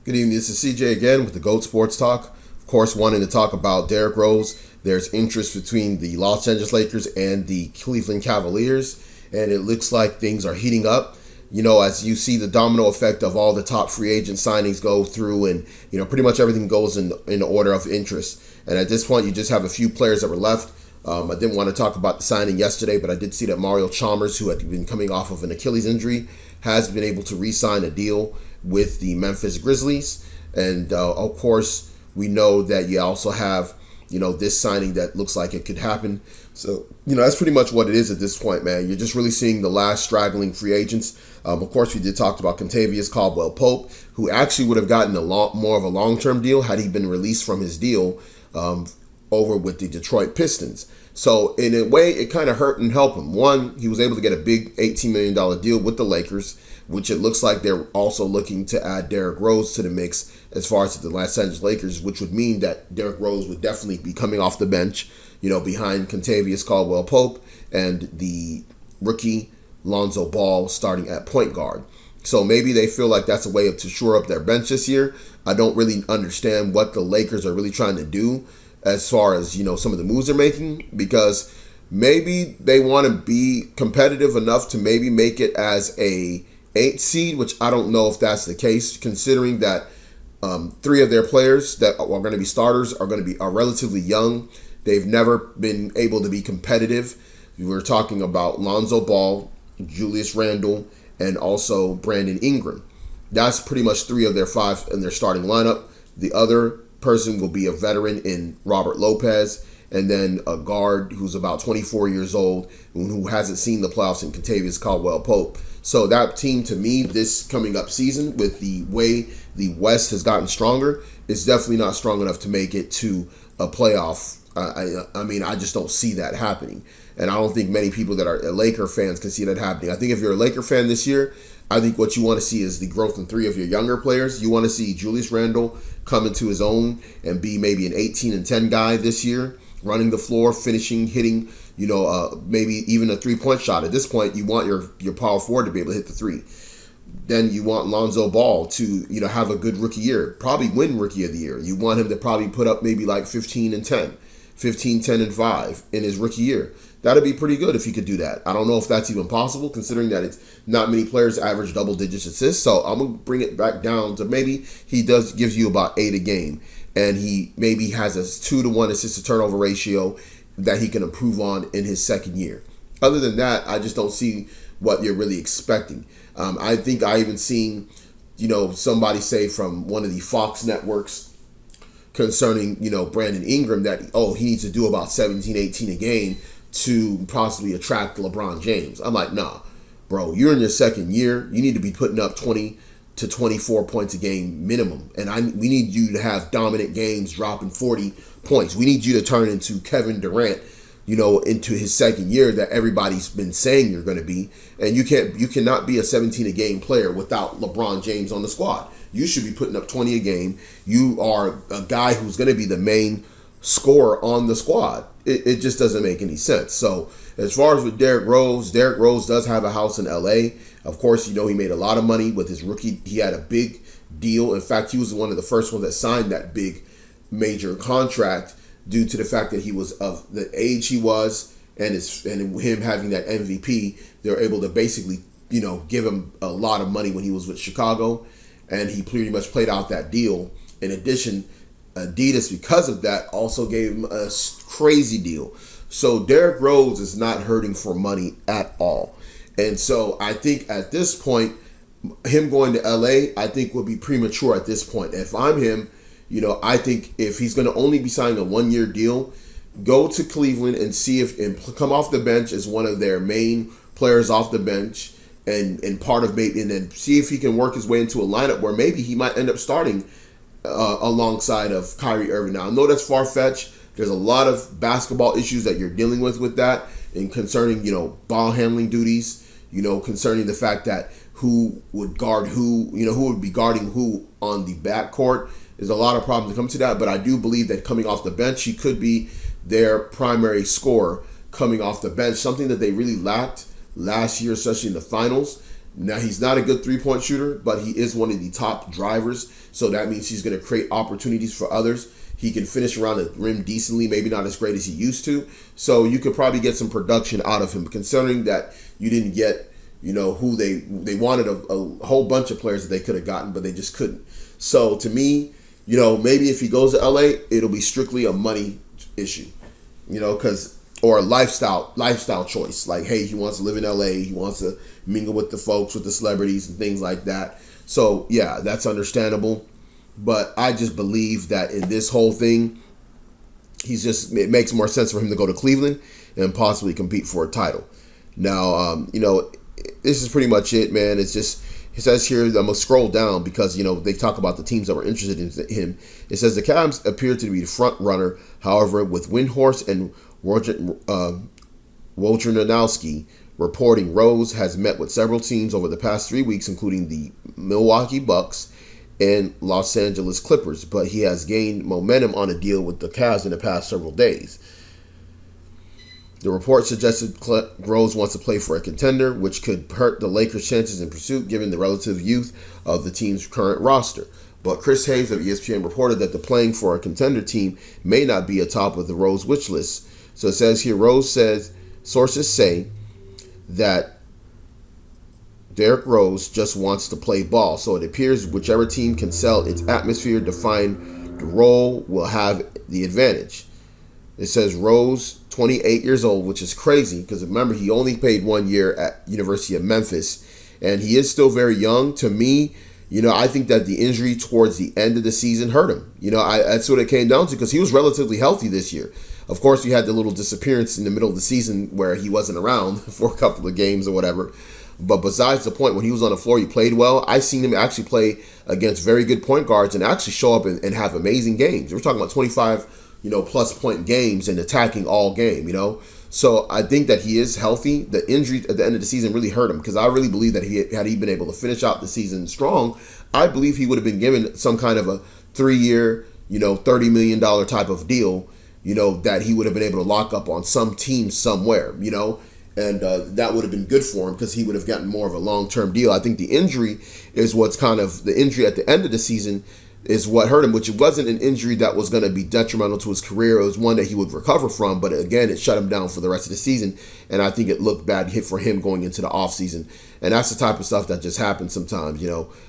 Good evening. This is CJ again with the GOAT Sports Talk. Of course, wanting to talk about Derrick Rose. There's interest between the Los Angeles Lakers and the Cleveland Cavaliers, and it looks like things are heating up. As you see the domino effect of all the top free agent signings go through, and pretty much everything goes in order of interest. And at this point, you just have a few players that were left. I didn't want to talk about the signing yesterday, but I did see that Mario Chalmers, who had been coming off of an Achilles injury, has been able to re-sign a deal with the Memphis Grizzlies. And of course, we know that you also have, this signing that looks like it could happen. So, that's pretty much what it is at this point, man. You're just really seeing the last straggling free agents. Of course, we did talk about Kentavious Caldwell-Pope, who actually would have gotten a lot more of a long-term deal had he been released from his deal over with the Detroit Pistons. So in a way, it kind of hurt and helped him. One, he was able to get a big $18 million deal with the Lakers, which it looks like they're also looking to add Derrick Rose to the mix as far as the Los Angeles Lakers, which would mean that Derrick Rose would definitely be coming off the bench, behind Kentavious Caldwell-Pope and the rookie Lonzo Ball starting at point guard. So maybe they feel like that's a way to shore up their bench this year. I don't really understand what the Lakers are really trying to do as far as, some of the moves they're making, because maybe they want to be competitive enough to maybe make it as a 8 seed, which I don't know if that's the case, considering that 3 of their players that are going to be starters are relatively young. They've never been able to be competitive. We're talking about Lonzo Ball, Julius Randle, and also Brandon Ingram. That's pretty much 3 of their 5 in their starting lineup. The other person will be a veteran in Robert Lopez, and then a guard who's about 24 years old who hasn't seen the playoffs in Kentavious Caldwell-Pope. So that team, to me, this coming up season, with the way the West has gotten stronger, is definitely not strong enough to make it to a playoff. I just don't see that happening. And I don't think many people that are Laker fans can see that happening. I think if you're a Laker fan this year, I think what you want to see is the growth in 3 of your younger players. You want to see Julius Randle come into his own and be maybe an 18-10 guy this year, running the floor, finishing, hitting, maybe even a 3-point shot. At this point, you want your power forward to be able to hit the 3. Then you want Lonzo Ball to, have a good rookie year, probably win Rookie of the Year. You want him to probably put up maybe like 15-10, 15-10-5 in his rookie year. That'd be pretty good if he could do that. I don't know if that's even possible, considering that it's not many players average double digits assists. So I'm gonna bring it back down to maybe he gives you about 8 a game, and he maybe has a 2-to-1 assist to turnover ratio that he can improve on in his second year. Other than that, I just don't see what you're really expecting. I think I even seen, somebody say from one of the Fox networks concerning, Brandon Ingram that, he needs to do about 17, 18 a game to possibly attract LeBron James. I'm like, nah, bro, you're in your second year. You need to be putting up 20 to 24 points a game minimum. And we need you to have dominant games dropping 40 points. We need you to turn into Kevin Durant, into his second year that everybody's been saying you're going to be. And you cannot be a 17 a game player without LeBron James on the squad. You should be putting up 20 a game. You are a guy who's going to be the main scorer on the squad. It just doesn't make any sense. So as far as with Derrick Rose does have a house in LA. Of course, he made a lot of money with his rookie. He had a big deal. In fact, he was one of the first ones that signed that big major contract due to the fact that he was of the age he was, and him having that MVP. They're able to basically, give him a lot of money when he was with Chicago, and he pretty much played out that deal. In addition, Adidas, because of that, also gave him a crazy deal. So Derrick Rose is not hurting for money at all. And so I think at this point, him going to LA, I think would be premature at this point. If I'm him, I think if he's going to only be signing a 1-year deal, go to Cleveland and see and come off the bench as one of their main players off the bench and part of maybe, and then see if he can work his way into a lineup where maybe he might end up starting alongside of Kyrie Irving. Now, I know that's far-fetched. There's a lot of basketball issues that you're dealing with that, and concerning, ball handling duties, concerning the fact that who would guard who, who would be guarding who on the backcourt. There's a lot of problems that come to that, but I do believe that coming off the bench, he could be their primary scorer coming off the bench, something that they really lacked last year, especially in the finals. Now, he's not a good three-point shooter, but he is one of the top drivers. So that means he's going to create opportunities for others. He can finish around the rim decently, maybe not as great as he used to. So you could probably get some production out of him, considering that you didn't get, who they wanted a whole bunch of players that they could have gotten, but they just couldn't. So to me, maybe if he goes to LA, it'll be strictly a money issue, or a lifestyle choice. Like, hey, he wants to live in LA, he wants to mingle with the folks, with the celebrities and things like that. So yeah, that's understandable. But I just believe that in this whole thing, it makes more sense for him to go to Cleveland and possibly compete for a title. Now, this is pretty much it, man. It says here, I'm going to scroll down because, they talk about the teams that were interested in him. It says the Cavs appear to be the front runner. However, with Windhorst and Wojnarowski reporting, Rose has met with several teams over the past 3 weeks, including the Milwaukee Bucks and Los Angeles Clippers, but he has gained momentum on a deal with the Cavs in the past several days. The report suggested Rose wants to play for a contender, which could hurt the Lakers' chances in pursuit given the relative youth of the team's current roster. But Chris Hayes of ESPN reported that the playing for a contender team may not be atop of the Rose wish list. So it says here, sources say that Derrick Rose just wants to play ball, so it appears whichever team can sell its atmosphere, define the role, will have the advantage. It says Rose, 28 years old, which is crazy because remember, he only played 1 year at University of Memphis, and he is still very young. To me, I think that the injury towards the end of the season hurt him. That's what it came down to because he was relatively healthy this year. Of course, you had the little disappearance in the middle of the season where he wasn't around for a couple of games or whatever. But besides the point, when he was on the floor, he played well. I seen him actually play against very good point guards and actually show up and have amazing games. We're talking about 25, plus point games and attacking all game, So I think that he is healthy. The injury at the end of the season really hurt him because I really believe that had he been able to finish out the season strong, I believe he would have been given some kind of a 3-year, $30 million type of deal, that he would have been able to lock up on some team somewhere, And that would have been good for him because he would have gotten more of a long-term deal. I think the injury is the injury at the end of the season is what hurt him, which it wasn't an injury that was going to be detrimental to his career. It was one that he would recover from, but again, it shut him down for the rest of the season. And I think it looked bad hit for him going into the offseason. And that's the type of stuff that just happens sometimes,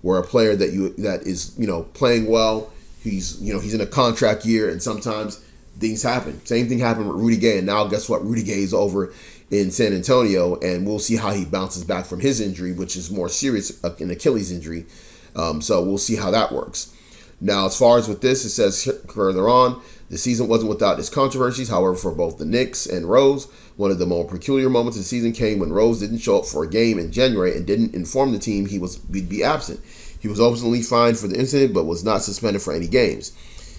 where a player that is playing well, he's in a contract year, and sometimes things happen. Same thing happened with Rudy Gay, and now guess what? Rudy Gay is over in San Antonio, and we'll see how he bounces back from his injury, which is more serious, an Achilles injury. So we'll see how that works. Now, as far as with this, it says further on, the season wasn't without its controversies. However, for both the Knicks and Rose, one of the more peculiar moments of the season came when Rose didn't show up for a game in January and didn't inform the team he'd be absent. He was ultimately fined for the incident, but was not suspended for any games.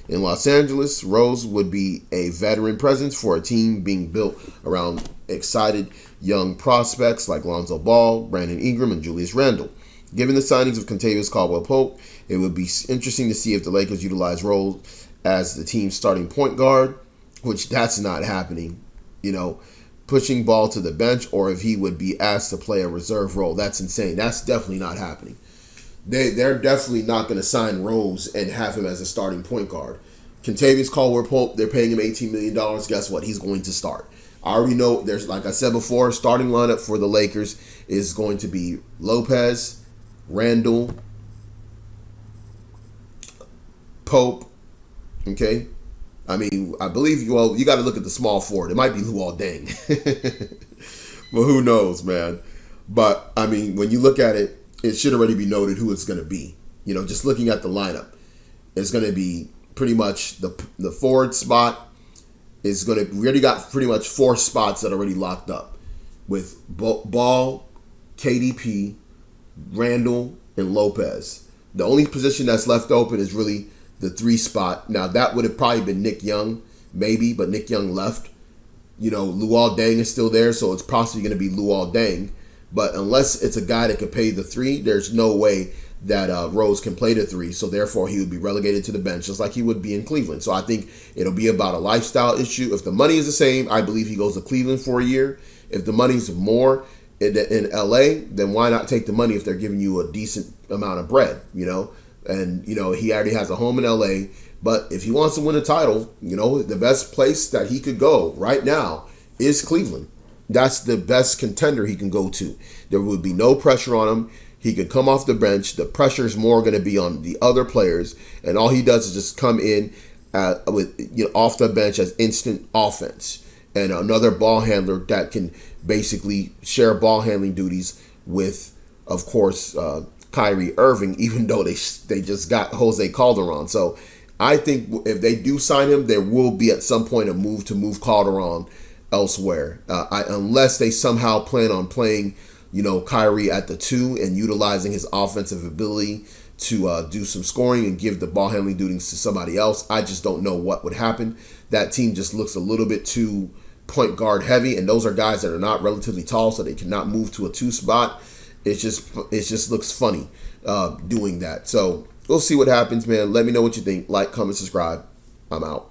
In Los Angeles, Rose would be a veteran presence for a team being built around excited young prospects like Lonzo Ball, Brandon Ingram, and Julius Randle. Given the signings of Kentavious Caldwell-Pope, it would be interesting to see if the Lakers utilize Rose as the team's starting point guard, which that's not happening, pushing Ball to the bench, or if he would be asked to play a reserve role. That's insane. That's definitely not happening. They're definitely not going to sign Rose and have him as a starting point guard. Kentavious Caldwell-Pope, they're paying him $18 million. Guess what? He's going to start. I already know there's, like I said before, starting lineup for the Lakers is going to be Lopez, Randall, Pope. Okay? I mean, I believe you got to look at the small forward. It might be Luol Deng. But who knows, man. But, I mean, when you look at it, it should already be noted who it's going to be. Just looking at the lineup, it's going to be pretty much the forward spot is going to. We already got pretty much 4 spots that are already locked up with Ball, KDP, Randall, and Lopez. The only position that's left open is really the 3 spot. Now that would have probably been Nick Young, maybe, but Nick Young left. Luol Deng is still there, so it's possibly going to be Luol Deng. But unless it's a guy that could play the 3, there's no way that Rose can play the 3. So therefore, he would be relegated to the bench, just like he would be in Cleveland. So I think it'll be about a lifestyle issue. If the money is the same, I believe he goes to Cleveland for a year. If the money's more, in LA, then why not take the money if they're giving you a decent amount of bread, And, he already has a home in LA. But if he wants to win a title, the best place that he could go right now is Cleveland. That's the best contender he can go to. There would be no pressure on him. He could come off the bench. The pressure is more going to be on the other players. And all he does is just come in off the bench as instant offense. And another ball handler that can basically share ball handling duties with, of course, Kyrie Irving, even though they just got Jose Calderon. So I think if they do sign him, there will be at some point a move to move Calderon elsewhere, unless they somehow plan on playing, Kyrie at the 2 and utilizing his offensive ability to do some scoring and give the ball handling duties to somebody else. I just don't know what would happen. That team just looks a little bit too point guard heavy, and those are guys that are not relatively tall, so they cannot move to a 2 spot. It just looks funny doing that. So we'll see what happens, man. Let me know what you think. Like, comment, subscribe. I'm out.